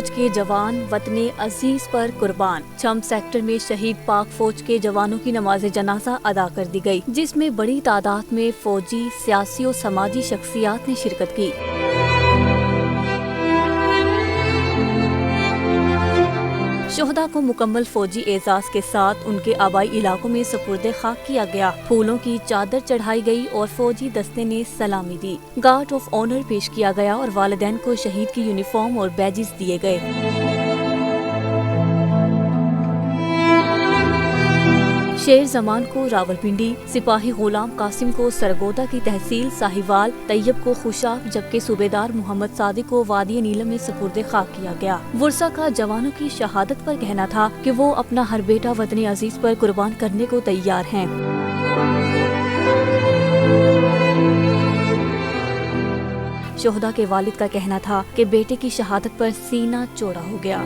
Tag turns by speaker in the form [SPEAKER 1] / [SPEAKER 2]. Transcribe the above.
[SPEAKER 1] فوج کے جوان وطن عزیز پر قربان۔ چھمب سیکٹر میں شہید پاک فوج کے جوانوں کی نماز جنازہ ادا کر دی گئی، جس میں بڑی تعداد میں فوجی، سیاسی و سماجی شخصیات نے شرکت کی۔ شہداء کو مکمل فوجی اعزاز کے ساتھ ان کے آبائی علاقوں میں سپرد خاک کیا گیا، پھولوں کی چادر چڑھائی گئی اور فوجی دستے نے سلامی دی، گارڈ آف آنر پیش کیا گیا اور والدین کو شہید کی یونیفارم اور بیجز دیے گئے۔ شیر زمان کو راولپنڈی، سپاہی غلام قاسم کو سرگودا کی تحصیل ساہیوال، طیب کو خوشاب، جبکہ صوبیدار محمد صادق کو وادی نیلم میں سپرد خاک کیا گیا۔ ورثا کا جوانوں کی شہادت پر کہنا تھا کہ وہ اپنا ہر بیٹا وطن عزیز پر قربان کرنے کو تیار ہیں۔ شہداء کے والد کا کہنا تھا کہ بیٹے کی شہادت پر سینہ چوڑا ہو گیا۔